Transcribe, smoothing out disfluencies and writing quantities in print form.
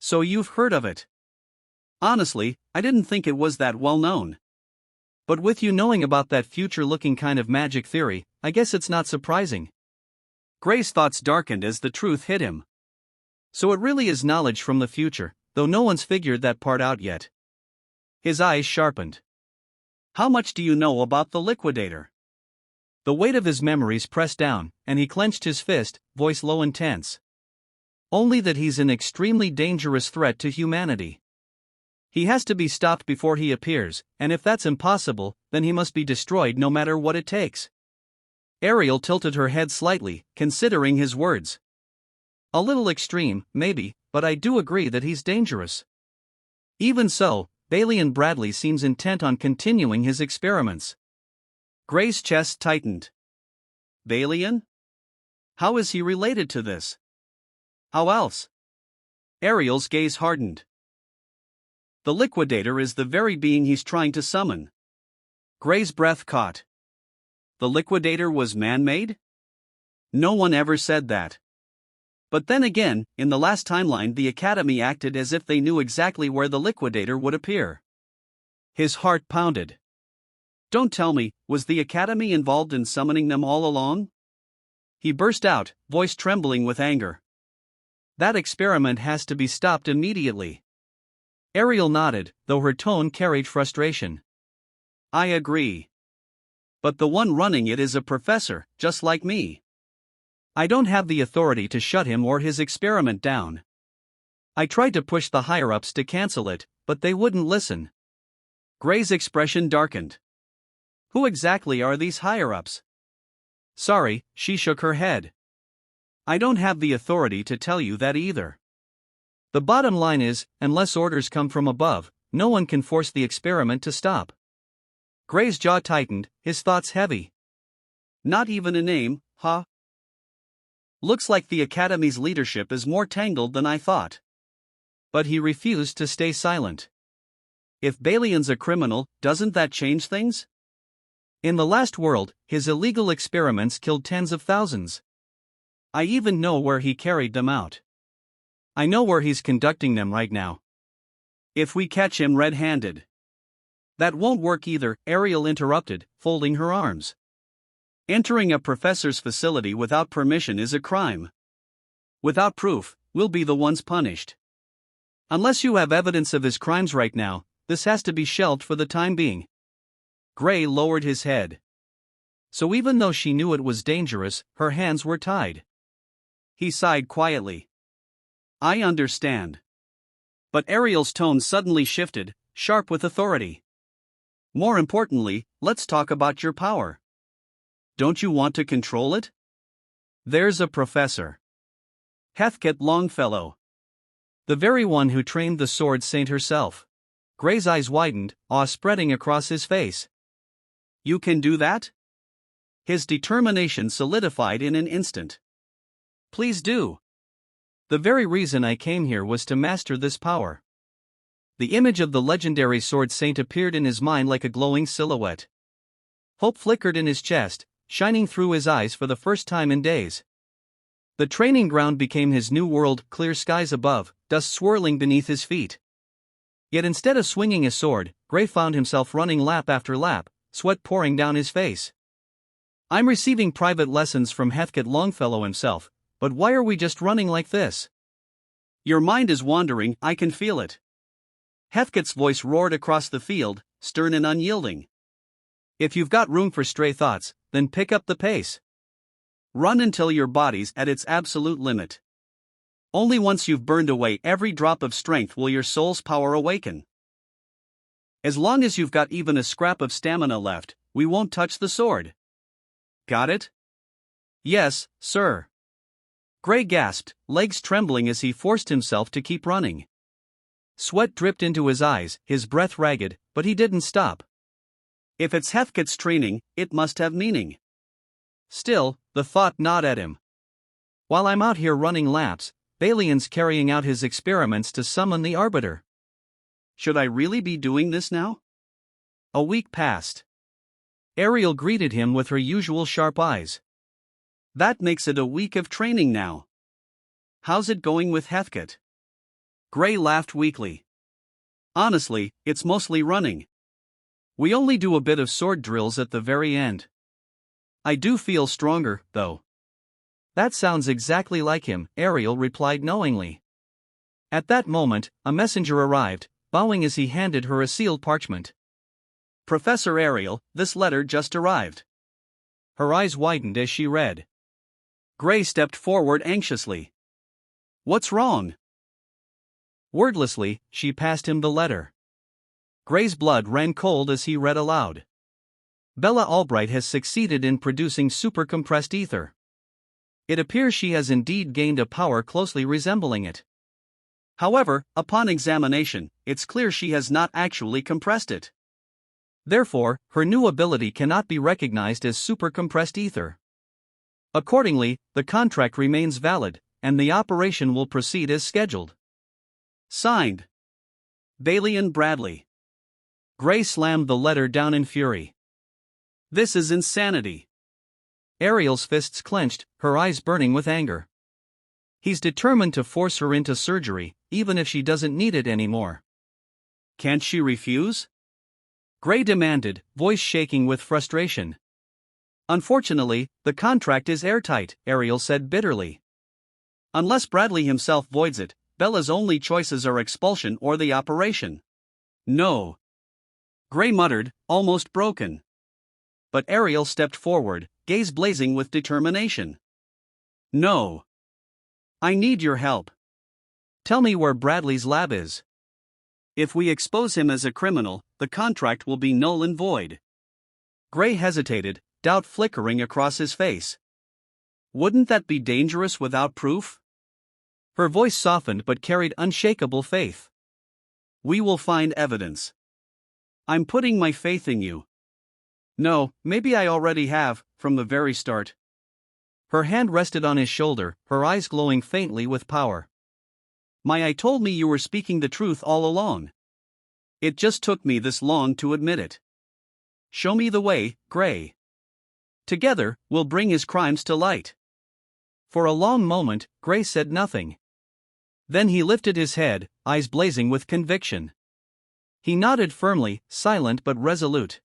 So you've heard of it. Honestly, I didn't think it was that well known. But with you knowing about that future-looking kind of magic theory, I guess it's not surprising. Gray's thoughts darkened as the truth hit him. So it really is knowledge from the future, though no one's figured that part out yet. His eyes sharpened. How much do you know about the Liquidator? The weight of his memories pressed down, and he clenched his fist, voice low and tense. Only that he's an extremely dangerous threat to humanity. He has to be stopped before he appears, and if that's impossible, then he must be destroyed no matter what it takes. Ariel tilted her head slightly, considering his words. A little extreme, maybe, but I do agree that he's dangerous. Even so, Balian Bradley seems intent on continuing his experiments. Gray's chest tightened. Balian? How is he related to this? How else? Ariel's gaze hardened. The Liquidator is the very being he's trying to summon. Gray's breath caught. The Liquidator was man-made? No one ever said that. But then again, in the last timeline the Academy acted as if they knew exactly where the Liquidator would appear. His heart pounded. Don't tell me, was the Academy involved in summoning them all along? He burst out, voice trembling with anger. That experiment has to be stopped immediately. Ariel nodded, though her tone carried frustration. I agree. But the one running it is a professor, just like me. I don't have the authority to shut him or his experiment down. I tried to push the higher-ups to cancel it, but they wouldn't listen. Gray's expression darkened. Who exactly are these higher-ups? Sorry, she shook her head. I don't have the authority to tell you that either. The bottom line is, unless orders come from above, no one can force the experiment to stop. Gray's jaw tightened, his thoughts heavy. Not even a name, huh? Looks like the Academy's leadership is more tangled than I thought. But he refused to stay silent. If Balian's a criminal, doesn't that change things? In the last world, his illegal experiments killed tens of thousands. I even know where he carried them out. I know where he's conducting them right now. If we catch him red-handed. That won't work either, Ariel interrupted, folding her arms. Entering a professor's facility without permission is a crime. Without proof, we'll be the ones punished. Unless you have evidence of his crimes right now, this has to be shelved for the time being. Gray lowered his head. So even though she knew it was dangerous, her hands were tied. He sighed quietly. I understand. But Ariel's tone suddenly shifted, sharp with authority. More importantly, let's talk about your power. Don't you want to control it? There's a professor. Heathcote Longfellow. The very one who trained the sword saint herself. Gray's eyes widened, awe spreading across his face. You can do that? His determination solidified in an instant. Please do. The very reason I came here was to master this power. The image of the legendary sword saint appeared in his mind like a glowing silhouette. Hope flickered in his chest, shining through his eyes for the first time in days. The training ground became his new world, clear skies above, dust swirling beneath his feet. Yet instead of swinging a sword, Gray found himself running lap after lap, sweat pouring down his face. I'm receiving private lessons from Heathcote Longfellow himself, but why are we just running like this? Your mind is wandering, I can feel it. Heathcote's voice roared across the field, stern and unyielding. If you've got room for stray thoughts, then pick up the pace. Run until your body's at its absolute limit. Only once you've burned away every drop of strength will your soul's power awaken. As long as you've got even a scrap of stamina left, we won't touch the sword. Got it? Yes, sir. Gray gasped, legs trembling as he forced himself to keep running. Sweat dripped into his eyes, his breath ragged, but he didn't stop. If it's Heathcote's training, it must have meaning. Still, the thought gnawed at him. While I'm out here running laps, Balian's carrying out his experiments to summon the Arbiter. Should I really be doing this now? A week passed. Ariel greeted him with her usual sharp eyes. That makes it a week of training now. How's it going with Heathcote? Gray laughed weakly. Honestly, it's mostly running. We only do a bit of sword drills at the very end. I do feel stronger, though. That sounds exactly like him, Ariel replied knowingly. At that moment, a messenger arrived, bowing as he handed her a sealed parchment. Professor Ariel, this letter just arrived. Her eyes widened as she read. Gray stepped forward anxiously. What's wrong? Wordlessly, she passed him the letter. Gray's blood ran cold as he read aloud. Bella Albright has succeeded in producing supercompressed ether. It appears she has indeed gained a power closely resembling it. However, upon examination, it's clear she has not actually compressed it. Therefore, her new ability cannot be recognized as supercompressed ether. Accordingly, the contract remains valid, and the operation will proceed as scheduled. Signed, Balian Bradley. Gray slammed the letter down in fury. This is insanity. Ariel's fists clenched, her eyes burning with anger. He's determined to force her into surgery, even if she doesn't need it anymore. Can't she refuse? Gray demanded, voice shaking with frustration. Unfortunately, the contract is airtight, Ariel said bitterly. Unless Bradley himself voids it, Bella's only choices are expulsion or the operation. No. Gray muttered, almost broken. But Ariel stepped forward, gaze blazing with determination. No. I need your help. Tell me where Bradley's lab is. If we expose him as a criminal, the contract will be null and void. Gray hesitated, doubt flickering across his face. Wouldn't that be dangerous without proof? Her voice softened but carried unshakable faith. We will find evidence. I'm putting my faith in you. No, maybe I already have, from the very start. Her hand rested on his shoulder, her eyes glowing faintly with power. I told me you were speaking the truth all along. It just took me this long to admit it. Show me the way, Gray. Together, we'll bring his crimes to light. For a long moment, Gray said nothing. Then he lifted his head, eyes blazing with conviction. He nodded firmly, silent but resolute.